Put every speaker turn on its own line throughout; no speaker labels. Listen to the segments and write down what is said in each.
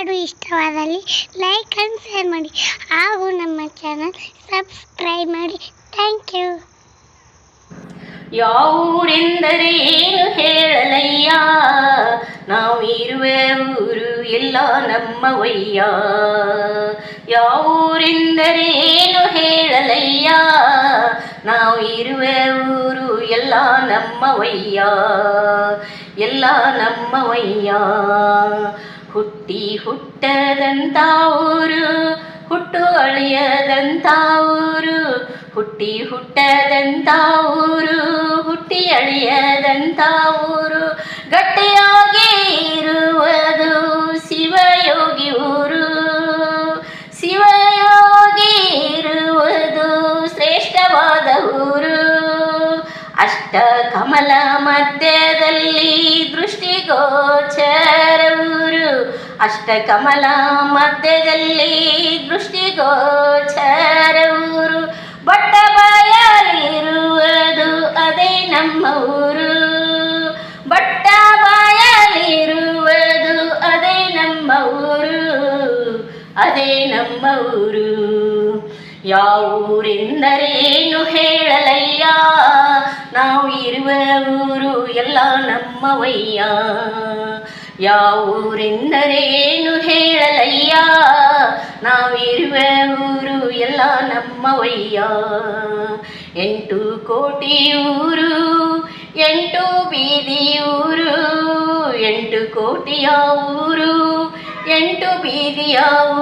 ಹಾಡು ಇಷ್ಟವಾದಲ್ಲಿ like and share ಮಾಡಿ ಹಾಗೂ ನಮ್ಮ ಚಾನಲ್ ಸಬ್ಸ್ಕ್ರೈಬ್ ಮಾಡಿ. Thank you.
ಯಾವೂರೆಂದರೆ ಏನು ಹೇಳಲಯ್ಯ, ನಾವು ಇರುವ ಊರು ಎಲ್ಲ ನಮ್ಮವಯ್ಯ. ಯಾವೂರೆಂದರೆ ಏನು ಹೇಳಲಯ್ಯ, ನಾವು ಇರುವ ಊರು ಎಲ್ಲ ನಮ್ಮವಯ್ಯ, ಎಲ್ಲ ನಮ್ಮವಯ್ಯ. ಹುಟ್ಟಿ ಹುಟ್ಟದಂಥ ಊರು, ಹುಟ್ಟು ಅಳಿಯದಂಥ ಊರು, ಹುಟ್ಟಿ ಹುಟ್ಟದಂಥ ಊರು, ಹುಟ್ಟಿ ಅಳಿಯದಂಥ ಊರು. ಗಟ್ಟಿಯಾಗಿ ಇರುವುದು ಶಿವಯೋಗಿ ಊರು, ಶಿವಯೋಗಿ ಇರುವುದು ಶ್ರೇಷ್ಠವಾದ ಊರು. ಅಷ್ಟ ಕಮಲ ಮಧ್ಯದಲ್ಲಿ ದೃಷ್ಟಿಗೋಚರ ಊರು, ಅಷ್ಟ ಕಮಲ ಮಧ್ಯದಲ್ಲಿ ದೃಷ್ಟಿಗೋಚರ ಊರು. ಬಟ್ಟ ಬಾಯಲಿರುವುದು ಅದೇ ನಮ್ಮ ಊರು, ಬಟ್ಟ ಬಾಯಲಿರುವುದು ಅದೇ ನಮ್ಮ ಊರು, ಅದೇ ನಮ್ಮ ಊರು. ಯಾವೂರೆಂದರೇನು ಹೇಳಲಯ್ಯ, ನಾವು ಇರುವ ಊರು ಎಲ್ಲ ನಮ್ಮವಯ್ಯ. ಯಾವೂರೆಂದರೇನು ಹೇಳಲಯ್ಯ, ನಾವಿರುವ ಊರು ಎಲ್ಲ ನಮ್ಮವಯ್ಯ. 8 ಕೋಟಿ ಊರು, 8 ಬೀದಿ ಊರು, 8 ಕೋಟಿಯ ಊರು, 8 ಬೀದಿಯ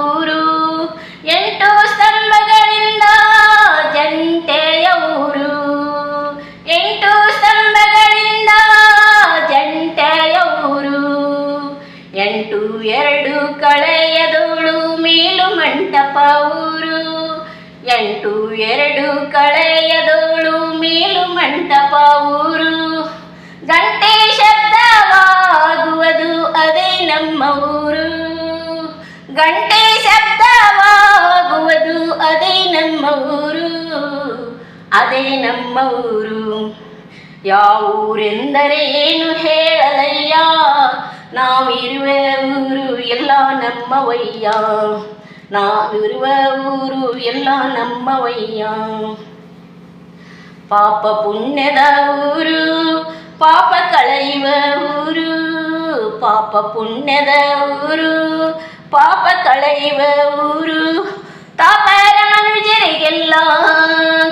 ಊರು. 8 ಸ್ತಂಭಗಳಿಂದ ಜಂಟೆಯ ಊರು, 8 ಸ್ತಂಭಗಳಿಂದ ಜಂಟೆಯ ಊರು. 8 2 ಕಳೆಯದೋಳು ಮೇಲು ಮಂಟಪ ಊರು, 8 2 ಕಳೆಯದೋಳು ಮೇಲು ಮಂಟಪ ಊರು. ಗಂಟೆ ಶಬ್ದವಾಗುವುದು ಅದೇ ನಮ್ಮ ಊರು, ಗಂಟೆ ಶಬ್ದವಾಗುವುದು ಅದೇ ನಮ್ಮ ಊರು, ಅದೇ ನಮ್ಮ ಊರು. ಯಾವೂರೆಂದರೆ ಏನು ಹೇಳಲಯ್ಯ, ನಾವಿರುವ ಊರು ಎಲ್ಲ ನಮ್ಮವಯ್ಯ, ನಾವಿರುವ ಊರು ಎಲ್ಲ ನಮ್ಮವಯ್ಯ. ಪಾಪ ಪುಣ್ಯದ ಊರು, ಪಾಪ ಕಳೆಯುವ ಊರು, ಪಾಪ ಪುಣ್ಯದ ಊರು, ಪಾಪ ಕಳೆಯುವ ಊರು. ತಾಪರ ಮನುಜರಿಗೆಲ್ಲ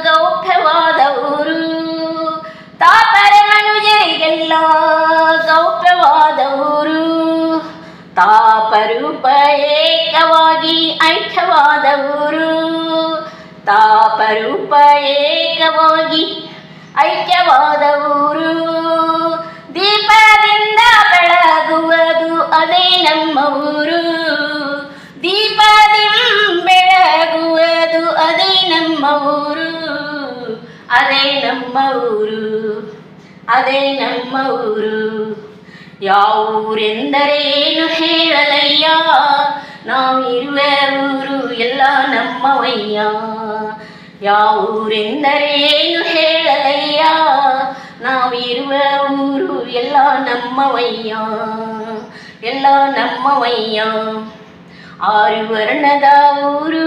ಗೌಪ್ಯವಾದ ಊರು, ತಾಪರ ಮನುಜರಿಗೆಲ್ಲ ಗೌಪ್ಯವಾದ ಊರು. ತಾಪರೂಪ ಏಕವಾಗಿ ಐಕ್ಯವಾದ ಊರು, ತಾಪರೂಪ ಏಕವಾಗಿ ಐಕ್ಯವಾದ ಊರು. ದೀಪದಿಂದ ಬೆಳಗುವುದು ಅದೇ ನಮ್ಮ ಊರು, ದೀಪದಿಂದ ಬೆಳಗುವುದು ಅದೇ ನಮ್ಮ ಊರು, ಅದೇ ನಮ್ಮ ಊರು, ಅದೇ ನಮ್ಮ ಊರು. ಯಾವೂರೆಂದರೆ ಏನು ಹೇಳಲಯ್ಯ, ನಾವಿರುವ ಊರು ಎಲ್ಲ ನಮ್ಮವಯ್ಯ. ಯಾವೂರೆಂದರೆ ಏನು ಹೇಳಲಯ್ಯ, ನಾವಿರುವ ಊರು ಎಲ್ಲ ನಮ್ಮವಯ್ಯ, ಎಲ್ಲ ನಮ್ಮವಯ್ಯ. 6 ವರ್ಣದ ಊರು,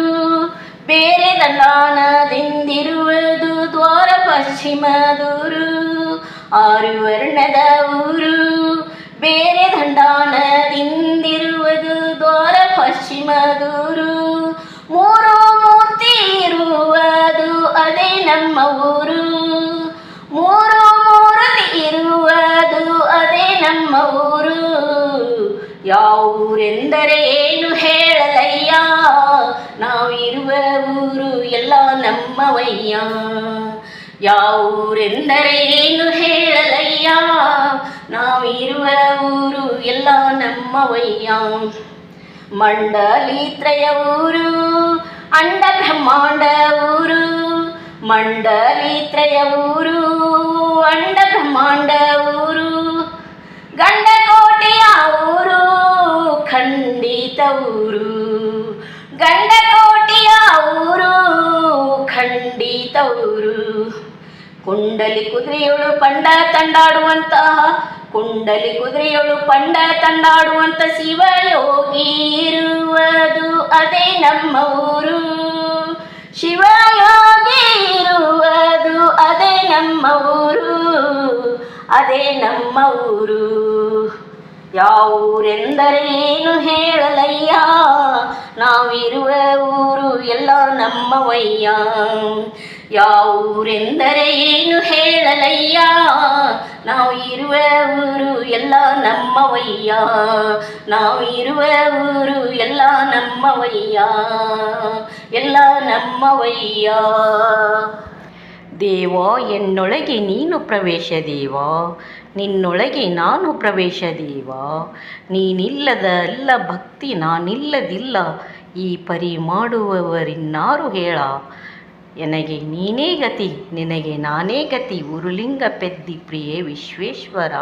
ಬೇರೆ ದಂಡಾನದಿಂದಿರುವುದು ದ್ವಾರ ಪಶ್ಚಿಮದೂರು. 6 ವರ್ಣದ ಊರು, ಬೇರೆ ದಂಡಾನದಿಂದಿರುವುದು ದ್ವಾರ ಪಶ್ಚಿಮದೂರು. 3 ಮೂರ್ತಿ ಇರುವುದು ಅದೇ ನಮ್ಮ ಊರು, 3 ಮೂರ್ತಿ ಇರುವುದು ಅದೇ ನಮ್ಮ ಊರು. ಯಾವೂರೆಂದರೆ ಏನು ಹೇಳಲಯ್ಯ, ನಾವಿರುವ ಊರು ಎಲ್ಲ ನಮ್ಮವಯ್ಯ. ಯಾವೂರೆಂದರೆ ಏನು ಹೇಳಲಯ್ಯ, ನಾವಿರುವ ಊರು ಎಲ್ಲ ನಮ್ಮವಯ್ಯ. ಮಂಡಲಿತ್ರಯ ಊರು, ಅಂಡ ಬ್ರಹ್ಮಾಂಡ ಊರು, ಮಂಡಲಿತ್ರಯ ಊರು, ಅಂಡ ಬ್ರಹ್ಮಾಂಡ ಊರು. ಗಂಡಕೋಟೆಯ ಊರು, ಖಂಡಿತ ಊರು, ಗಂಡಕೋಟೆಯ ಊರು, ಖಂಡಿತ ಊರು. ಕುಂಡಲಿ ಕುದುರೆಯೊಳು ಪಂಡ ತಂಡಾಡುವಂತಹ, ಕುಂಡಲಿ ಕುದುರೆಯೊಳು ಪಂಡ ತಂಡಾಡುವಂತ ಶಿವಯೋಗಿ ನಮ್ಮ ಊರು ಶಿವಯೋಗಿ ಇರುವುದು ಅದೇ ನಮ್ಮ ಊರು ಅದೇ ನಮ್ಮ ಊರು ಯಾವೂರೆಂದರೆ ಏನು ಹೇಳಲಯ್ಯ ನಾವಿರುವ ಊರು ಎಲ್ಲ ನಮ್ಮವಯ್ಯ ಯಾವೂರೆಂದರೆ ಏನು ಹೇಳಲಯ್ಯ ನಾವು ಇರುವ ಊರು ಎಲ್ಲ ನಮ್ಮವಯ್ಯ ನಾವು ಇರುವ ಊರು ಎಲ್ಲ ನಮ್ಮವಯ್ಯ ಎಲ್ಲ ನಮ್ಮವಯ್ಯ ದೇವ ಎನ್ನೊಳಗೆ ನೀನು ಪ್ರವೇಶ ದೇವ ನಿನ್ನೊಳಗೆ ನಾನು ಪ್ರವೇಶ ದೇವ ನೀನಿಲ್ಲದ ಅಲ್ಲ ಭಕ್ತಿ ನಾನಿಲ್ಲದಿಲ್ಲ ಈ ಪರಿ ಮಾಡುವವರಿನ್ನಾರು ಹೇಳ ಎನಗೆ ನೀನೇ ಗತಿ ನಿನಗೆ ನಾನೇ ಗತಿ ಉರುಲಿಂಗ ಪೆದ್ದಿ ಪ್ರಿಯೇ ವಿಶ್ವೇಶ್ವರ.